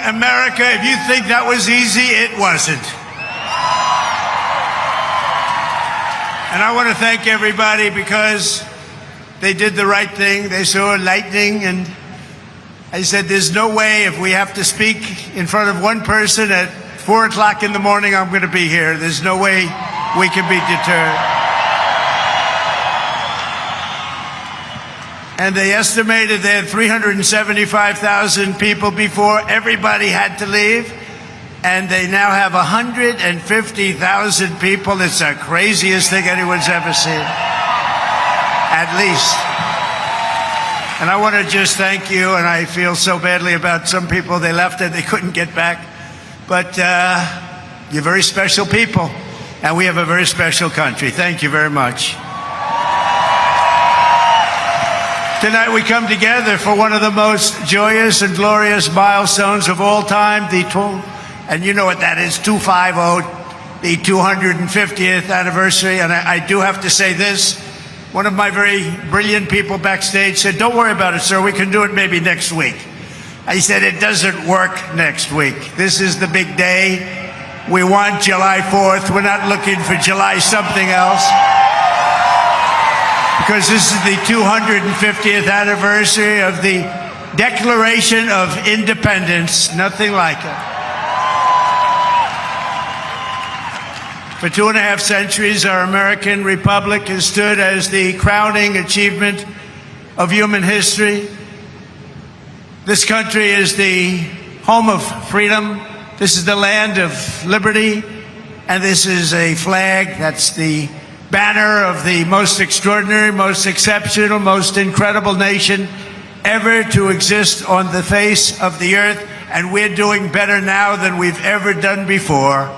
America, if you think that was easy, it wasn't. And I want to thank everybody because they did the right thing. They saw lightning, and I said, there's no way if we have to speak in front of one person at 4 o'clock in the morning, I'm going to be here. There's no way we can be deterred. And they estimated they had 375,000 people before everybody had to leave. And they now have 150,000 people. It's the craziest thing anyone's ever seen. At least. And I want to just thank you, and I feel so badly about some people. They left and they couldn't get back. But you're very special people, and we have a very special country. Thank you very much. Tonight we come together for one of the most joyous and glorious milestones of all time, and you know what that is, 250, the 250th anniversary. And I do have to say this. One of my very brilliant people backstage said, don't worry about it, sir. We can do it maybe next week. I said, it doesn't work next week. This is the big day. We want July 4th. We're not looking for July something else. Because this is the 250th anniversary of the Declaration of Independence. Nothing like it. For 2.5 centuries, our American republic has stood as the crowning achievement of human history. This country is the home of freedom. This is the land of liberty. And this is a flag that's the banner of the most extraordinary, most exceptional, most incredible nation ever to exist on the face of the earth. And we're doing better now than we've ever done before.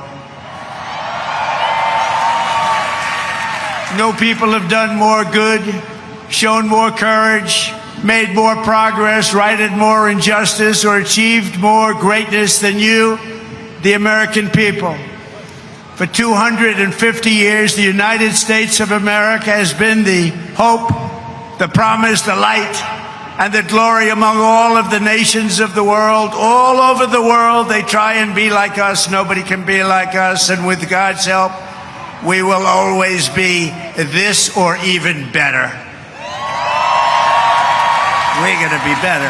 No people have done more good, shown more courage, made more progress, righted more injustice, or achieved more greatness than you, the American people. For 250 years, the United States of America has been the hope, the promise, the light, and the glory among all of the nations of the world. All over the world, they try and be like us. Nobody can be like us. And with God's help, we will always be this or even better. We're going to be better.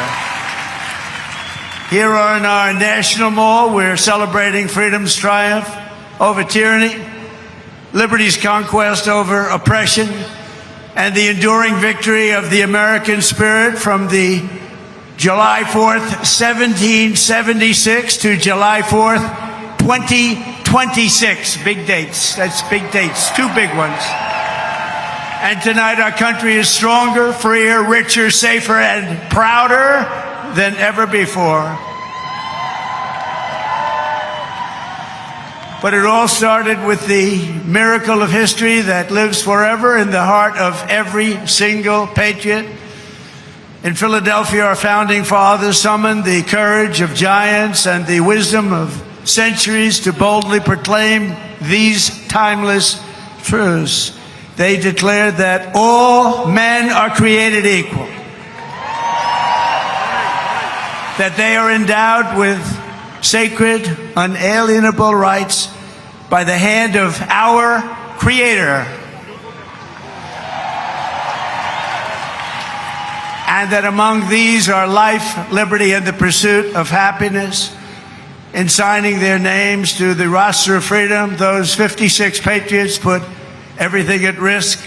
Here on our National Mall, we're celebrating freedom's triumph over tyranny, liberty's conquest over oppression, and the enduring victory of the American spirit from the July 4th, 1776 to July 4th, 2026. Big dates. That's big dates. Two big ones. And tonight our country is stronger, freer, richer, safer, and prouder than ever before. But it all started with the miracle of history that lives forever in the heart of every single patriot. In Philadelphia, our founding fathers summoned the courage of giants and the wisdom of centuries to boldly proclaim these timeless truths. They declared that all men are created equal, that they are endowed with sacred, unalienable rights by the hand of our Creator, and that among these are life, liberty, and the pursuit of happiness. In signing their names to the roster of freedom, those 56 patriots put everything at risk,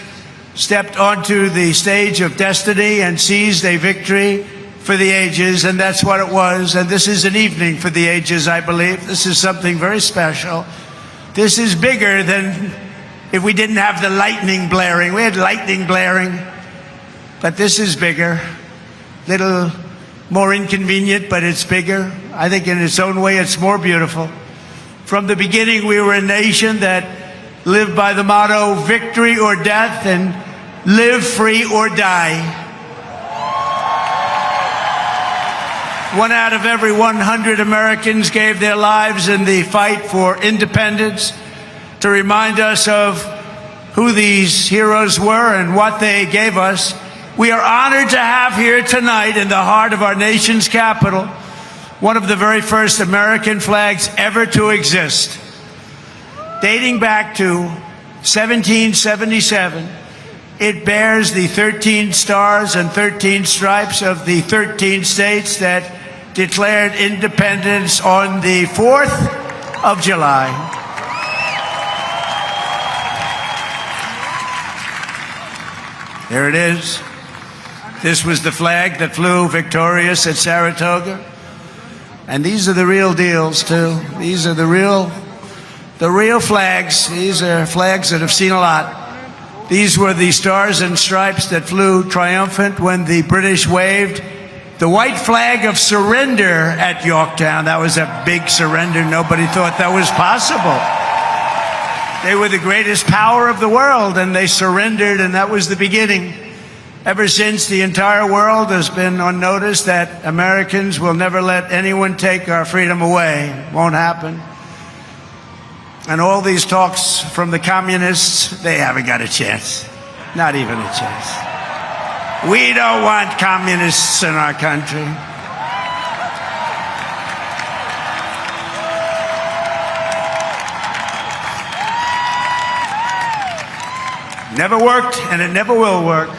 stepped onto the stage of destiny, and seized a victory for the ages. And that's what it was. And this is an evening for the ages, I believe. This is something very special. This is bigger than if we didn't have the lightning blaring. We had lightning blaring, but this is bigger. Little more inconvenient, but it's bigger. I think in its own way, it's more beautiful. From the beginning, we were a nation that lived by the motto, victory or death, and live free or die. 1 out of every 100 Americans gave their lives in the fight for independence to remind us of who these heroes were and what they gave us. We are honored to have here tonight in the heart of our nation's capital one of the very first American flags ever to exist. Dating back to 1777, it bears the 13 stars and 13 stripes of the 13 states that declared independence on the 4th of July. There it is. This was the flag that flew victorious at Saratoga. And these are the real deals, too. These are the real flags. These are flags that have seen a lot. These were the stars and stripes that flew triumphant when the British waved the white flag of surrender at Yorktown. That was a big surrender. Nobody thought that was possible. They were the greatest power of the world, and they surrendered, and that was the beginning. Ever since, the entire world has been on notice that Americans will never let anyone take our freedom away. Won't happen. And all these talks from the communists, they haven't got a chance. Not even a chance. We don't want communists in our country. Never worked, and it never will work.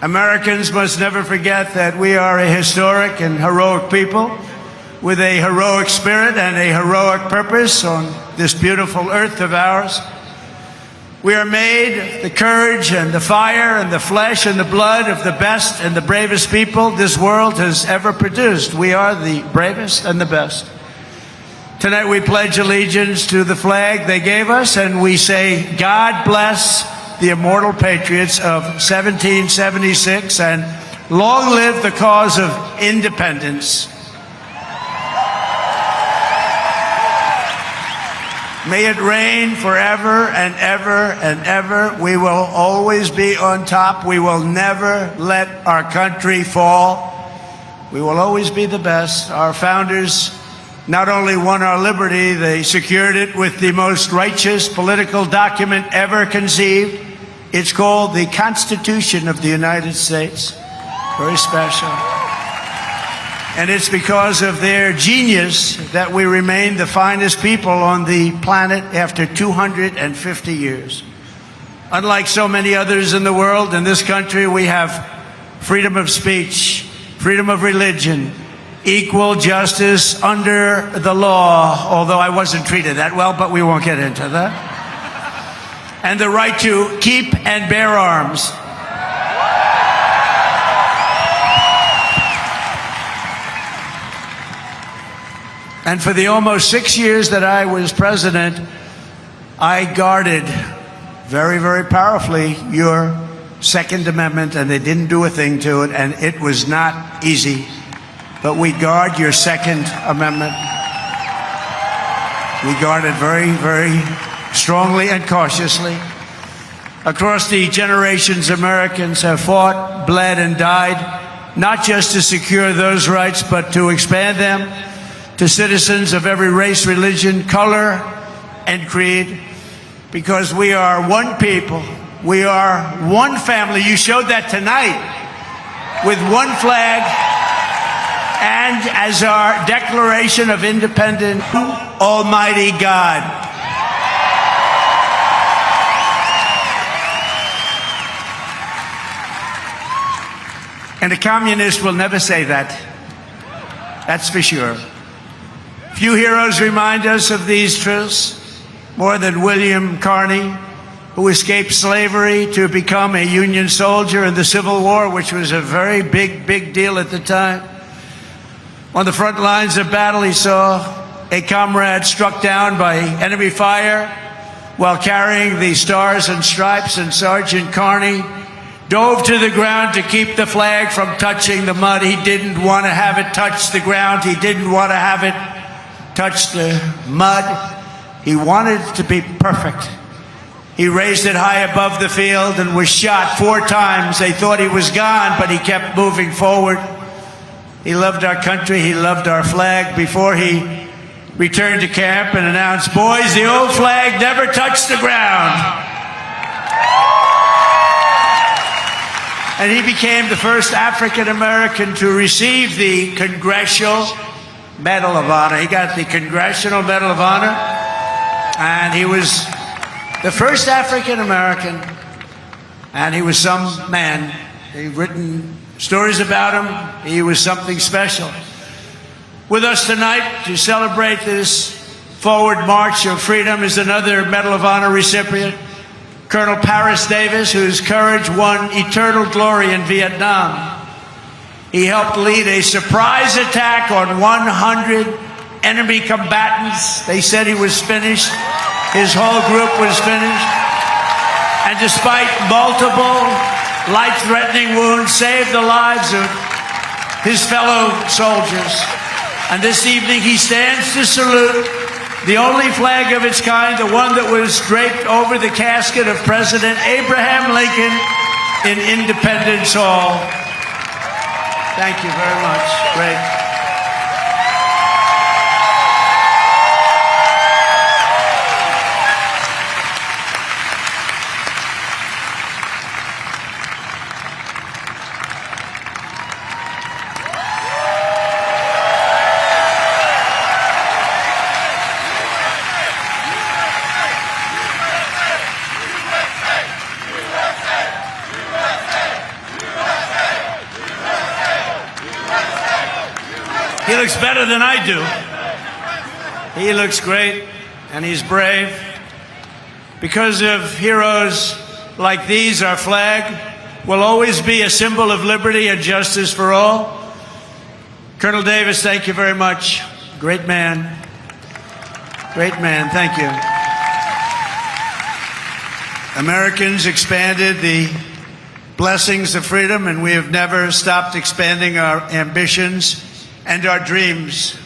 Americans must never forget that we are a historic and heroic people with a heroic spirit and a heroic purpose on this beautiful earth of ours. We are made the courage and the fire and the flesh and the blood of the best and the bravest people this world has ever produced. We are the bravest and the best. Tonight we pledge allegiance to the flag they gave us, and we say, God bless the immortal patriots of 1776, and long live the cause of independence. May it reign forever and ever and ever. We will always be on top. We will never let our country fall. We will always be the best. Our founders not only won our liberty, they secured it with the most righteous political document ever conceived. It's called the Constitution of the United States. Very special. And it's because of their genius that we remain the finest people on the planet after 250 years. Unlike so many others in the world, in this country we have freedom of speech, freedom of religion, equal justice under the law, although I wasn't treated that well, but we won't get into that. And the right to keep and bear arms. And for the almost 6 years that I was president, I guarded very, very powerfully your Second Amendment, and they didn't do a thing to it, and it was not easy. But we guard your Second Amendment. We guard it very, very strongly and cautiously. Across the generations, Americans have fought, bled, and died, not just to secure those rights, but to expand them to citizens of every race, religion, color, and creed, because we are one people. We are one family. You showed that tonight with one flag, and as our Declaration of Independence, Almighty God. And a communist will never say that. That's for sure. Few heroes remind us of these truths more than William Carney, who escaped slavery to become a Union soldier in the Civil War, which was a very big deal at the time. On the front lines of battle, he saw a comrade struck down by enemy fire while carrying the stars and stripes, and Sergeant Carney dove to the ground to keep the flag from touching the mud. He didn't want to have it touch the ground. He didn't want to have it touch the mud. He wanted it to be perfect. He raised it high above the field and was shot 4 times. They thought he was gone, but he kept moving forward. He loved our country. He loved our flag. Before he returned to camp and announced, "Boys, the old flag never touched the ground." And he became the first African American to receive the Congressional Medal of Honor. He got the Congressional Medal of Honor, and he was the first African American, and he was some man. They've written stories about him. He was something special. With us tonight to celebrate this forward march of freedom is another Medal of Honor recipient, Colonel Paris Davis, whose courage won eternal glory in Vietnam. He helped lead a surprise attack on 100 enemy combatants. They said he was finished. His whole group was finished. And despite multiple life-threatening wounds, saved the lives of his fellow soldiers. And this evening he stands to salute the only flag of its kind, the one that was draped over the casket of President Abraham Lincoln in Independence Hall. Thank you very much. Great. He looks better than I do. He looks great, and he's brave. Because of heroes like these, our flag will always be a symbol of liberty and justice for all. Colonel Davis, thank you very much. Great man. Great man, thank you. Americans expanded the blessings of freedom, and we have never stopped expanding our ambitions and our dreams.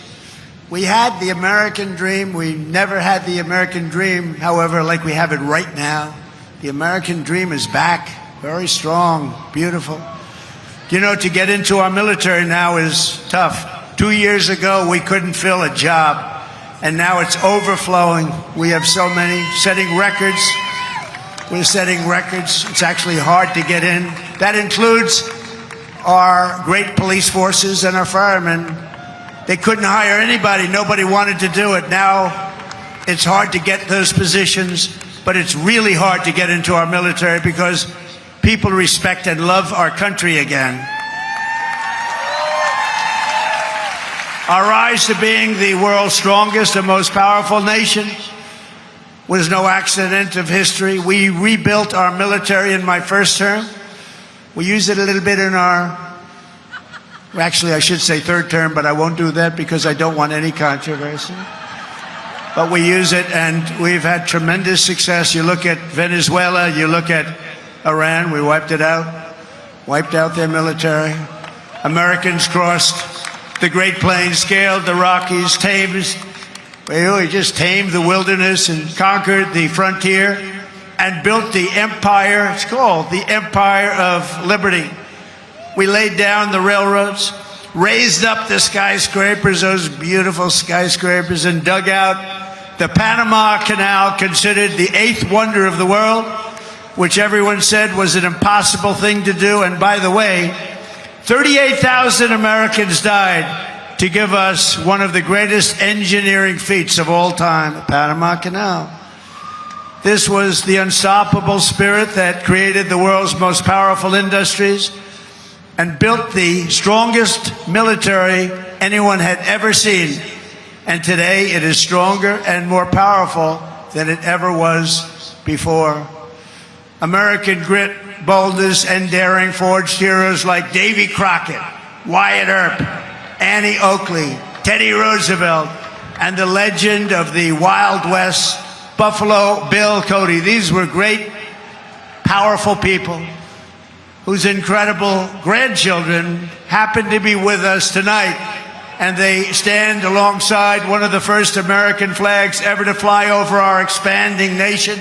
We had the American dream. We never had the American dream, however, like we have it right now. The American dream is back, very strong, beautiful. You know, to get into our military now is tough. 2 years ago, we couldn't fill a job, and now it's overflowing. We have so many, setting records. We're setting records. It's actually hard to get in. That includes our great police forces and our firemen. They couldn't hire anybody. Nobody wanted to do it. Now it's hard to get those positions, but it's really hard to get into our military because people respect and love our country again. Our rise to being the world's strongest and most powerful nation was no accident of history. We rebuilt our military in my first term. We used it a little bit in our, actually I should say third term, but I won't do that because I don't want any controversy. But we use it, and we've had tremendous success. You look at Venezuela, you look at Iran, we wiped it out, wiped out their military. Americans crossed the Great Plains, scaled the Rockies, we just tamed the wilderness and conquered the frontier and built the empire. It's called the Empire of Liberty. We laid down the railroads, raised up the skyscrapers, those beautiful skyscrapers, and dug out the Panama Canal, considered the 8th wonder of the world, which everyone said was an impossible thing to do. And by the way, 38,000 Americans died to give us one of the greatest engineering feats of all time, the Panama Canal. This was the unstoppable spirit that created the world's most powerful industries and built the strongest military anyone had ever seen. And today it is stronger and more powerful than it ever was before. American grit, boldness, and daring forged heroes like Davy Crockett, Wyatt Earp, Annie Oakley, Teddy Roosevelt, and the legend of the Wild West, Buffalo Bill Cody. These were great, powerful people whose incredible grandchildren happen to be with us tonight. And they stand alongside one of the first American flags ever to fly over our expanding nation.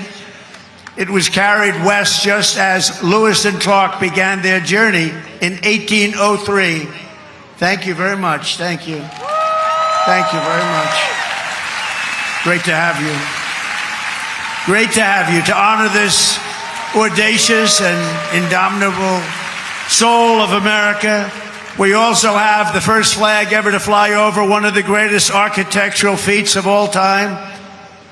It was carried west just as Lewis and Clark began their journey in 1803. Thank you very much. Thank you. Thank you very much. Great to have you. Great to have you, to honor this audacious and indomitable soul of America. We also have the first flag ever to fly over one of the greatest architectural feats of all time,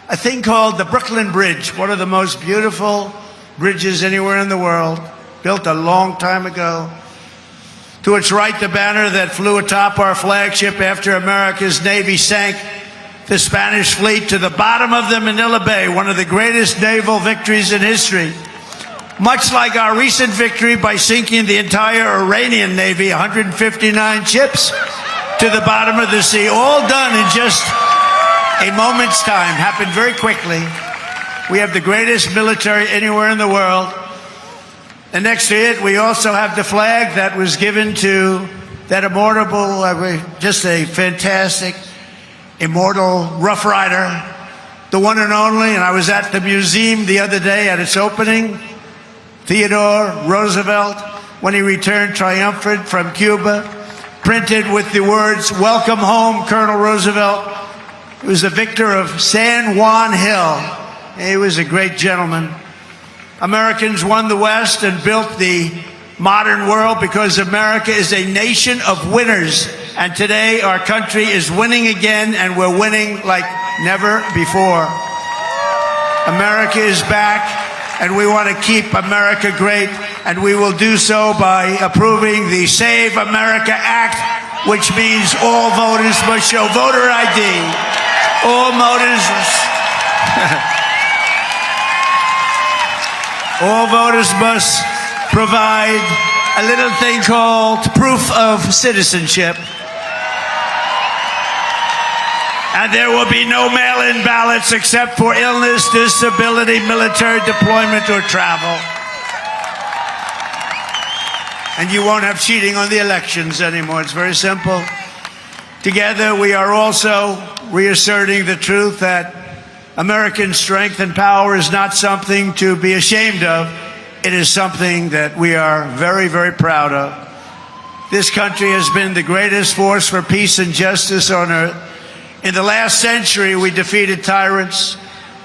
a thing called the Brooklyn Bridge, one of the most beautiful bridges anywhere in the world, built a long time ago. To its right, the banner that flew atop our flagship after America's Navy sank the Spanish fleet to the bottom of the Manila Bay, one of the greatest naval victories in history. Much like our recent victory by sinking the entire Iranian Navy, 159 ships, to the bottom of the sea, all done in just a moment's time, happened very quickly. We have the greatest military anywhere in the world. And next to it, we also have the flag that was given to that immortal, just a fantastic, immortal Rough Rider, the one and only. And I was at the museum the other day at its opening. Theodore Roosevelt, when he returned triumphant from Cuba, printed with the words, "Welcome home, Colonel Roosevelt." He was the victor of San Juan Hill. He was a great gentleman. Americans won the West and built the modern world because America is a nation of winners. And today our country is winning again, and we're winning like never before. America is back, and we want to keep America great, and we will do so by approving the Save America Act, which means all voters must show voter ID. All voters must provide a little thing called proof of citizenship. And there will be no mail-in ballots except for illness, disability, military deployment, or travel. And you won't have cheating on the elections anymore. It's very simple. Together, we are also reasserting the truth that American strength and power is not something to be ashamed of. It is something that we are very, very proud of. This country has been the greatest force for peace and justice on earth. In the last century, we defeated tyrants,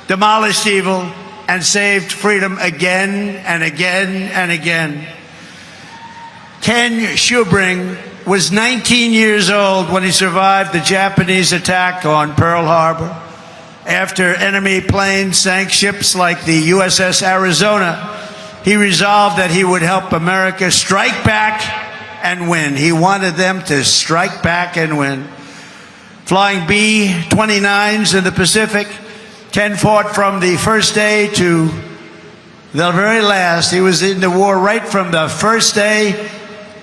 demolished evil, and saved freedom again and again and again. Ken Schubring was 19 years old when he survived the Japanese attack on Pearl Harbor. After enemy planes sank ships like the USS Arizona, he resolved that he would help America strike back and win. He wanted them to strike back and win. Flying B-29s in the Pacific, Ken fought from the first day to the very last. He was in the war right from the first day,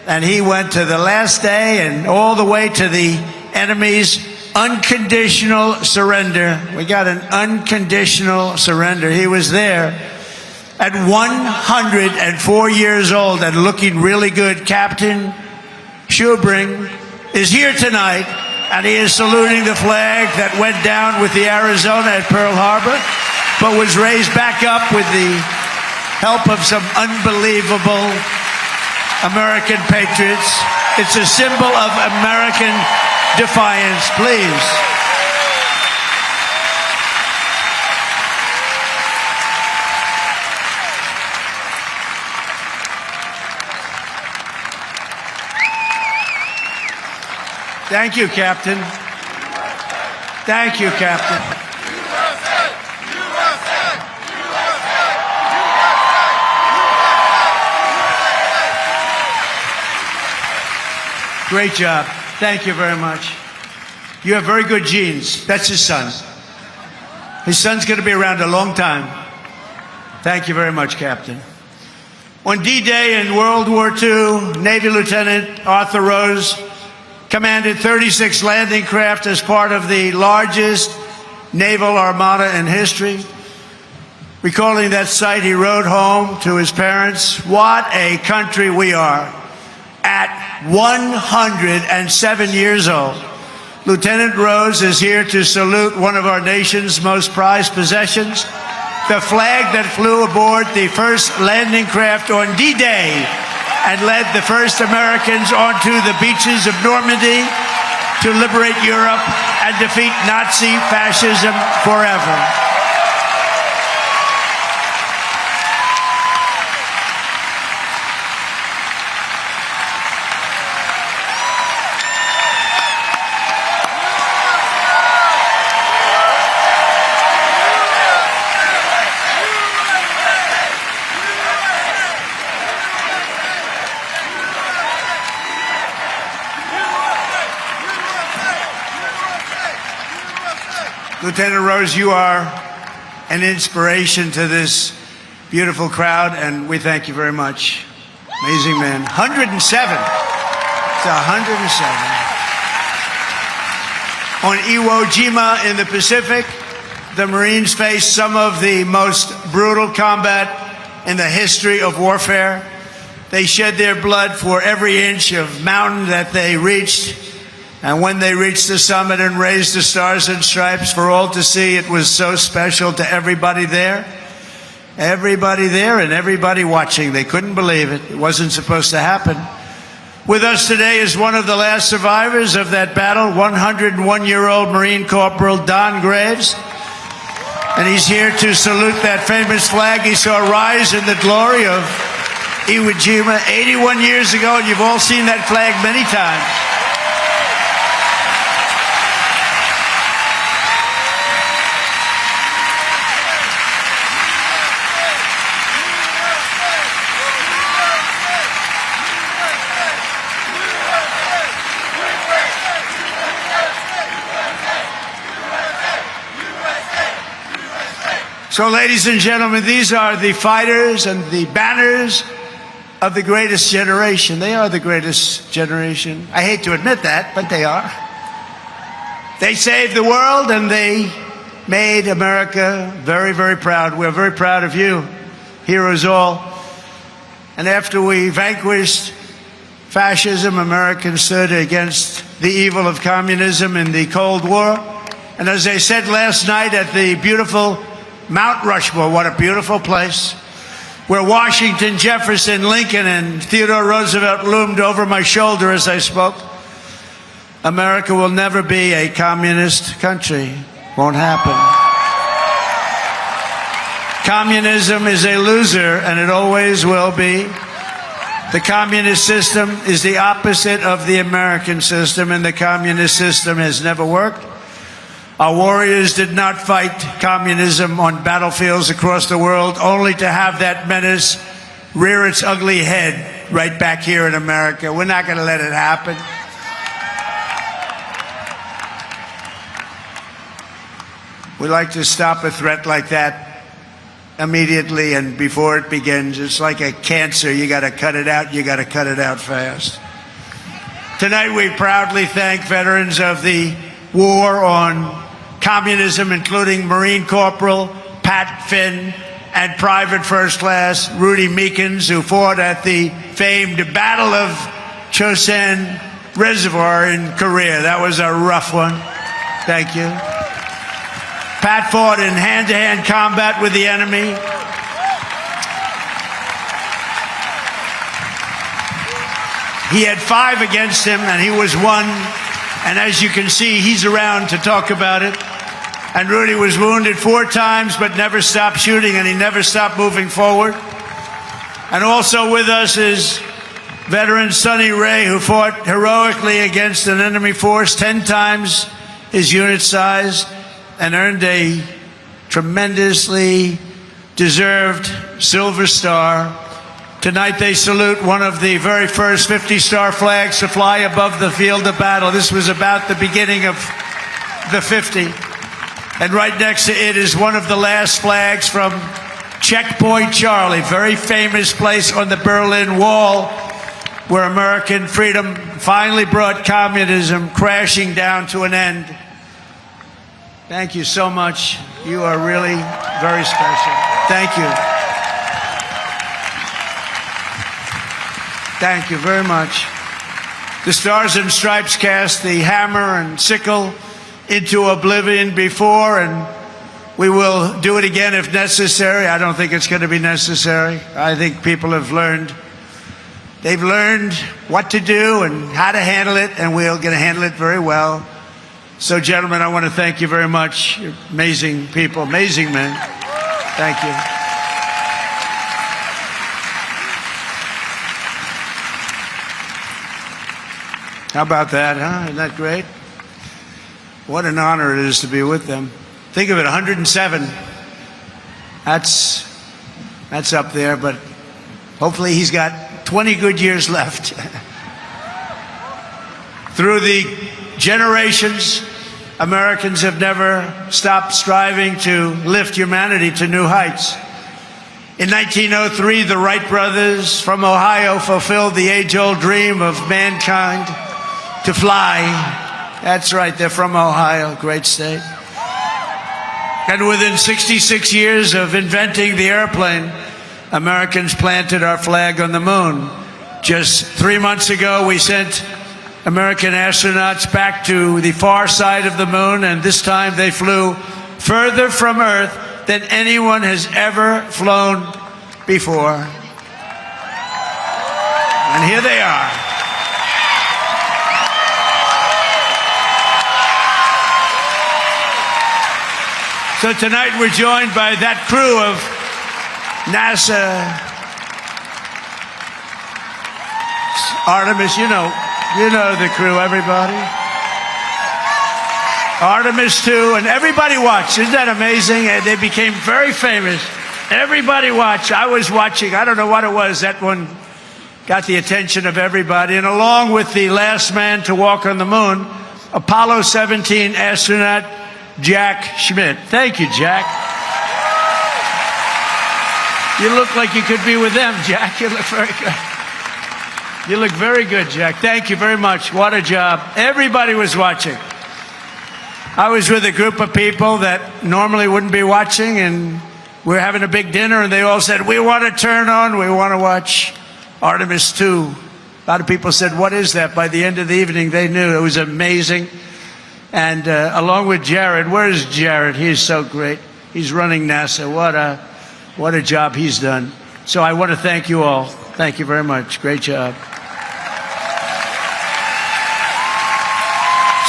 and he went to the last day and all the way to the enemy's unconditional surrender. We got an unconditional surrender. He was there at 104 years old and looking really good. Captain Schubring is here tonight, and he is saluting the flag that went down with the Arizona at Pearl Harbor, but was raised back up with the help of some unbelievable American patriots. It's a symbol of American defiance. Please. Thank you, Captain. Thank you, Captain. Great job. Thank you very much. You have very good genes. That's his son. His son's going to be around a long time. Thank you very much, Captain. On D-Day in World War II, Navy Lieutenant Arthur Rose commanded 36 landing craft as part of the largest naval armada in history. Recalling that sight, he wrote home to his parents, "What a country we are." At 107 years old, Lieutenant Rose is here to salute one of our nation's most prized possessions, the flag that flew aboard the first landing craft on D-Day and led the first Americans onto the beaches of Normandy to liberate Europe and defeat Nazi fascism forever. Lieutenant Rose, you are an inspiration to this beautiful crowd, and we thank you very much. Amazing man. 107. It's 107. On Iwo Jima in the Pacific, the Marines faced some of the most brutal combat in the history of warfare. They shed their blood for every inch of mountain that they reached. And when they reached the summit and raised the stars and stripes for all to see, it was so special to everybody there. Everybody there and everybody watching. They couldn't believe it. It wasn't supposed to happen. With us today is one of the last survivors of that battle, 101-year-old Marine Corporal Don Graves. And he's here to salute that famous flag he saw rise in the glory of Iwo Jima 81 years ago, and you've all seen that flag many times. So, ladies and gentlemen, these are the fighters and the banners of the greatest generation. They are the greatest generation. I hate to admit that, but they are. They saved the world and they made America very, very proud. We're very proud of you, heroes all. And after we vanquished fascism, Americans stood against the evil of communism in the Cold War. And as I said last night at the beautiful Mount Rushmore, what a beautiful place, where Washington, Jefferson, Lincoln, and Theodore Roosevelt loomed over my shoulder as I spoke. America will never be a communist country. Won't happen. Communism is a loser, and it always will be. The communist system is the opposite of the American system, and the communist system has never worked. Our warriors did not fight communism on battlefields across the world, only to have that menace rear its ugly head right back here in America. We're not going to let it happen. We like to stop a threat like that immediately and before it begins. It's like a cancer. You got to cut it out. You got to cut it out fast. Tonight we proudly thank veterans of the war on communism, including Marine Corporal Pat Finn and Private First Class Rudy Meekins, who fought at the famed Battle of Chosin Reservoir in Korea. That was a rough one. Thank you. Pat fought in hand-to-hand combat with the enemy. He had 5 against him, and he was 1. And as you can see, he's around to talk about it. And Rudy was wounded 4 times, but never stopped shooting, and he never stopped moving forward. And also with us is veteran Sonny Ray, who fought heroically against an enemy force 10 times his unit size and earned a tremendously deserved Silver Star. Tonight they salute one of the very first 50-star flags to fly above the field of battle. This was about the beginning of the 50. And right next to it is one of the last flags from Checkpoint Charlie, very famous place on the Berlin Wall, where American freedom finally brought communism crashing down to an end. Thank you so much. You are really very special. Thank you. Thank you very much. The Stars and Stripes cast the hammer and sickle into oblivion before, and we will do it again if necessary. I don't think it's going to be necessary. I think people have learned. They've learned what to do and how to handle it, and we're going to handle it very well. So, gentlemen, I want to thank you very much. You're amazing people, amazing men. Thank you. How about that, huh? Isn't that great? What an honor it is to be with them. Think of it, 107. That's up there, but hopefully he's got 20 good years left. Through the generations, Americans have never stopped striving to lift humanity to new heights. In 1903, the Wright brothers from Ohio fulfilled the age-old dream of mankind to fly. That's right, they're from Ohio, great state. And within 66 years of inventing the airplane, Americans planted our flag on the moon. Just 3 months ago, we sent American astronauts back to the far side of the moon, and this time they flew further from Earth than anyone has ever flown before. And here they are. So tonight we're joined by that crew of NASA, Artemis, you know the crew, everybody. Artemis 2, and everybody watched. Isn't that amazing? They became very famous. Everybody watched. I was watching. I don't know what it was. That one got the attention of everybody. And along with the last man to walk on the moon, Apollo 17 astronaut Jack Schmitt. Thank you, Jack. You look like you could be with them, Jack. You look very good. You look very good, Jack. Thank you very much. What a job. Everybody was watching. I was with a group of people that normally wouldn't be watching, and we were having a big dinner, and they all said, we want to turn on, we want to watch Artemis 2. A lot of people said, what is that? By the end of the evening, they knew. It was amazing. And along with Jared, where's Jared? He's so great. He's running NASA. What a job he's done. So I want to thank you all. Thank you very much. Great job.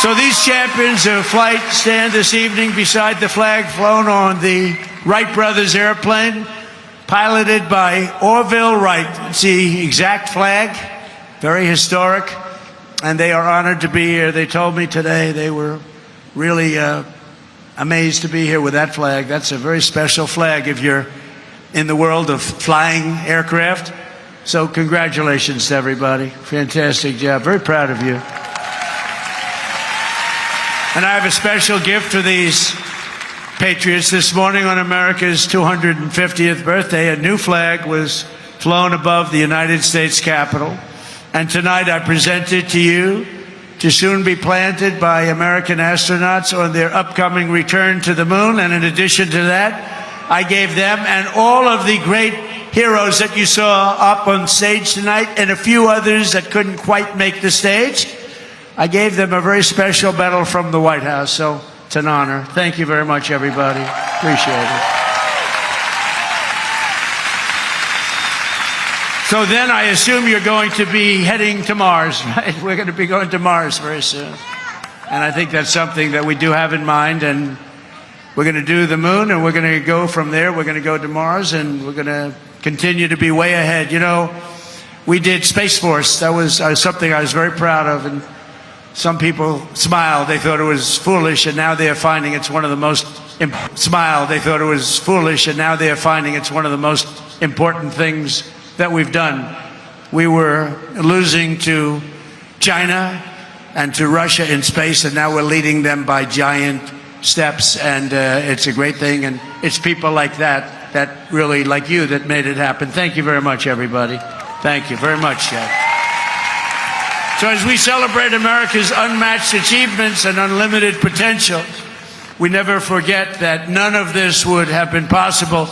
So these champions of flight stand this evening beside the flag flown on the Wright brothers airplane, piloted by Orville Wright. It's the exact flag, very historic, and they are honored to be here. They told me today they were really amazed to be here with that flag. That's a very special flag if you're in the world of flying aircraft. So congratulations to everybody. Fantastic job. Very proud of you. And I have a special gift for these patriots. This morning on America's 250th birthday, a new flag was flown above the United States Capitol. And tonight I present it to you to soon be planted by American astronauts on their upcoming return to the moon. And in addition to that, I gave them and all of the great heroes that you saw up on stage tonight, and a few others that couldn't quite make the stage, I gave them a very special medal from the White House, so it's an honor. Thank you very much, everybody. Appreciate it. So then I assume you're going to be heading to Mars, right? We're going to be going to Mars very soon. And I think that's something that we do have in mind, and we're going to do the moon, and we're going to go from there. We're going to go to Mars, and we're going to continue to be way ahead. You know, we did Space Force. That was something I was very proud of, and some people smiled. They thought it was foolish, and now they are finding it's one of the most They thought it was foolish, and now they are finding it's one of the most important things that we've done. We were losing to China and to Russia in space, and now we're leading them by giant steps, and it's a great thing, and it's people like that really, like you, that made it happen. Thank you very much, everybody. Thank you very much, Jack. So as we celebrate America's unmatched achievements and unlimited potential, we never forget that none of this would have been possible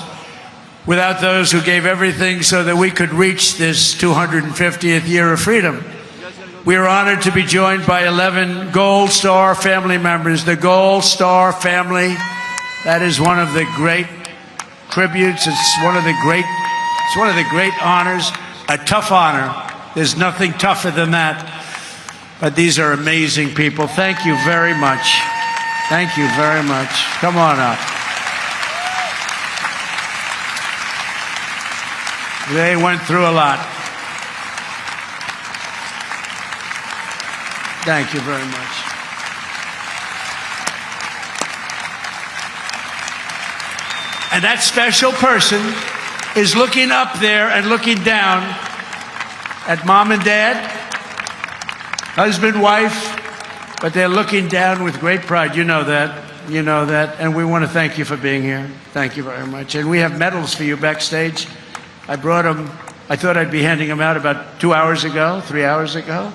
without those who gave everything so that we could reach this 250th year of freedom. We are honored to be joined by 11 Gold Star family members. The Gold Star family, that is one of the great tributes. It's one of the great honors, a tough honor. There's nothing tougher than that. But these are amazing people. Thank you very much. Thank you very much. Come on up. They went through a lot. Thank you very much. And that special person is looking up there and looking down at mom and dad, husband, wife, but they're looking down with great pride. You know that. You know that. And we want to thank you for being here. Thank you very much. And we have medals for you backstage. I brought them. I thought I'd be handing them out about 3 hours ago.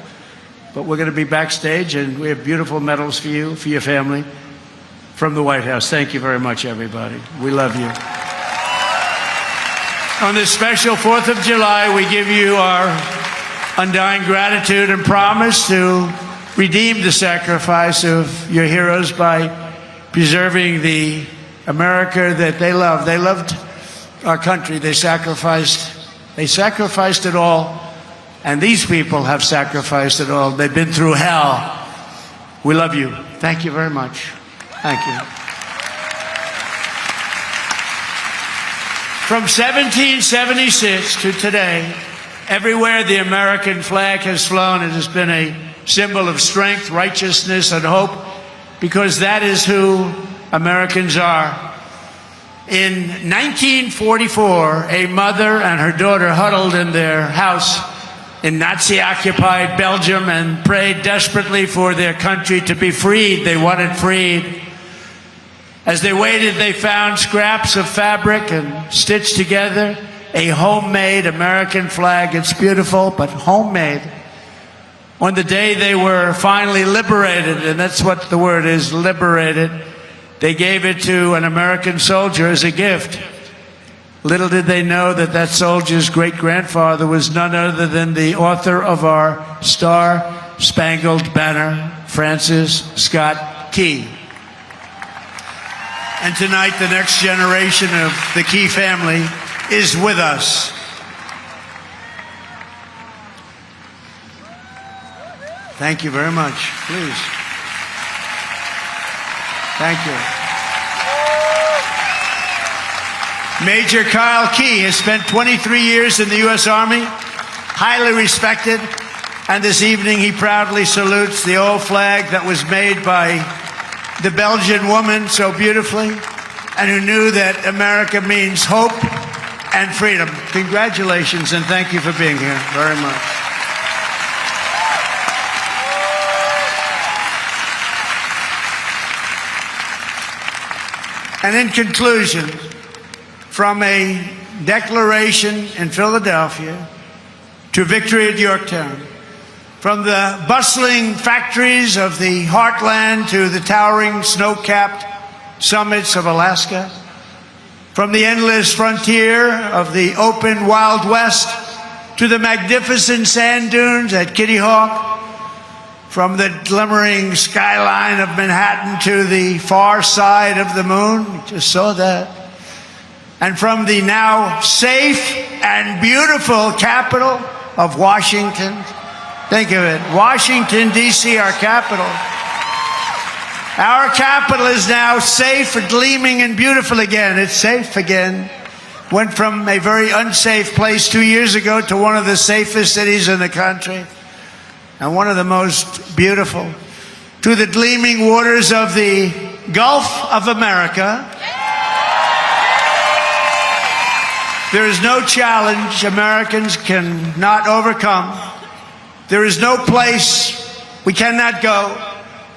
But we're going to be backstage, and we have beautiful medals for you, for your family, from the White House. Thank you very much, everybody. We love you. On this special 4th of July, we give you our undying gratitude and promise to redeem the sacrifice of your heroes by preserving the America that they loved. They loved our country. They sacrificed it all. And these people have sacrificed it all. They've been through hell. We love you. Thank you very much. Thank you. From 1776 to today, everywhere the American flag has flown, it has been a symbol of strength, righteousness, and hope, because that is who Americans are. In 1944, a mother and her daughter huddled in their house in Nazi-occupied Belgium and prayed desperately for their country to be freed. They wanted freed. As they waited, they found scraps of fabric and stitched together a homemade American flag. It's beautiful, but homemade. On the day they were finally liberated, and that's what the word is, liberated, they gave it to an American soldier as a gift. Little did they know that that soldier's great-grandfather was none other than the author of our Star-Spangled Banner, Francis Scott Key. And tonight, the next generation of the Key family is with us. Thank you very much. Please. Thank you. Major Kyle Key has spent 23 years in the U.S. Army, highly respected, and this evening he proudly salutes the old flag that was made by the Belgian woman so beautifully, and who knew that America means hope and freedom. Congratulations, and thank you for being here very much. And in conclusion, from a declaration in Philadelphia to victory at Yorktown, from the bustling factories of the heartland to the towering snow-capped summits of Alaska, from the endless frontier of the open Wild West to the magnificent sand dunes at Kitty Hawk, from the glimmering skyline of Manhattan to the far side of the moon, you just saw that, and from the now safe and beautiful capital of Washington. Think of it, Washington, D.C., our capital. Our capital is now safe, gleaming, and beautiful again. It's safe again. Went from a very unsafe place 2 years ago to one of the safest cities in the country, and one of the most beautiful, to the gleaming waters of the Gulf of America. There is no challenge Americans cannot overcome. There is no place we cannot go.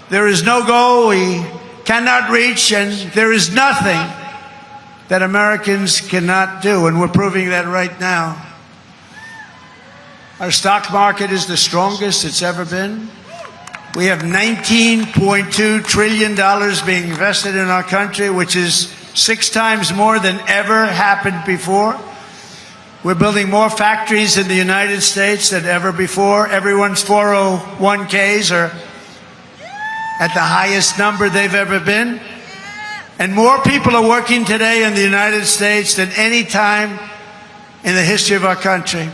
There is no goal we cannot reach, and there is nothing that Americans cannot do, and we're proving that right now. Our stock market is the strongest it's ever been. We have $19.2 trillion being invested in our country, which is 6 times more than ever happened before. We're building more factories in the United States than ever before. Everyone's 401ks are at the highest number they've ever been. And more people are working today in the United States than any time in the history of our country.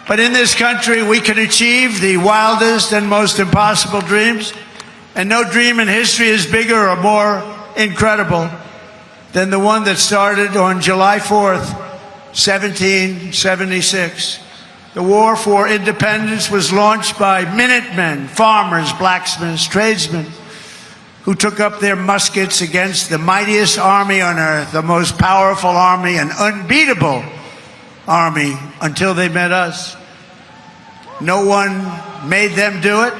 But in this country, we can achieve the wildest and most impossible dreams. And no dream in history is bigger or more incredible than the one that started on July 4th, 1776. The war for independence was launched by Minutemen, farmers, blacksmiths, tradesmen, who took up their muskets against the mightiest army on earth, the most powerful army, an unbeatable army, until they met us. No one made them do it.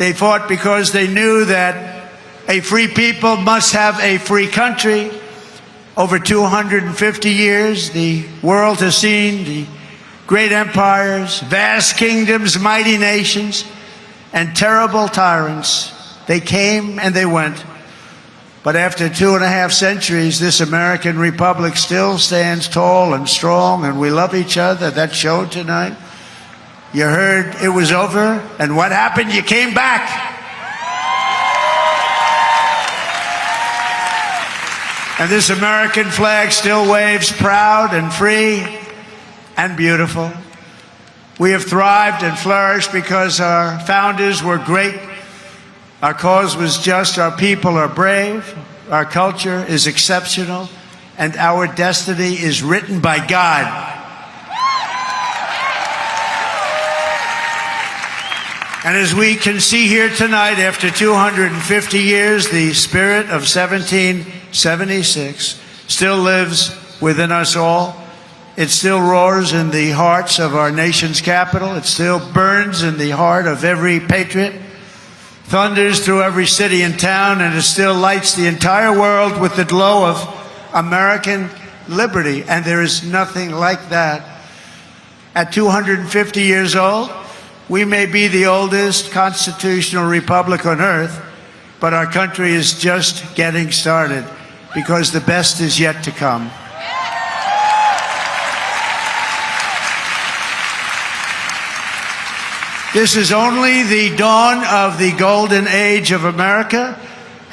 They fought because they knew that a free people must have a free country. Over 250 years, the world has seen the great empires, vast kingdoms, mighty nations, and terrible tyrants. They came and they went. But after 2.5 centuries, this American republic still stands tall and strong, and we love each other. That showed tonight. You heard it was over, and what happened? You came back. And this American flag still waves proud and free and beautiful. We have thrived and flourished because our founders were great. Our cause was just, our people are brave, our culture is exceptional, and our destiny is written by God. And as we can see here tonight, after 250 years, the spirit of 1776 still lives within us all. It still roars in the hearts of our nation's capital. It still burns in the heart of every patriot, thunders through every city and town, and it still lights the entire world with the glow of American liberty. And there is nothing like that. At 250 years old, we may be the oldest constitutional republic on earth, but our country is just getting started because the best is yet to come. This is only the dawn of the golden age of America,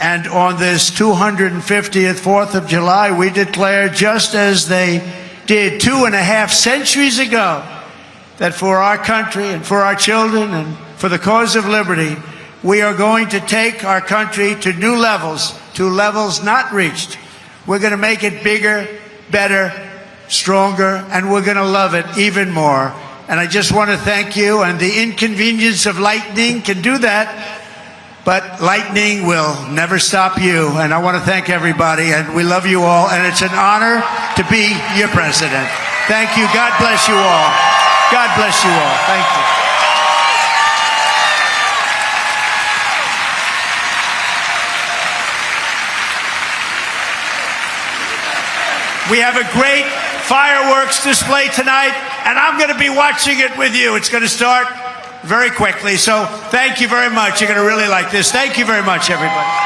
and on this 250th 4th of July, we declare, just as they did 2.5 centuries ago, that for our country and for our children and for the cause of liberty, we are going to take our country to new levels, to levels not reached. We're going to make it bigger, better, stronger, and we're going to love it even more. And I just want to thank you, and the inconvenience of lightning can do that, but lightning will never stop you. And I want to thank everybody, and we love you all, and it's an honor to be your president. Thank you. God bless you all. God bless you all. Thank you. We have a great fireworks display tonight, and I'm going to be watching it with you. It's going to start very quickly. So thank you very much. You're going to really like this. Thank you very much, everybody.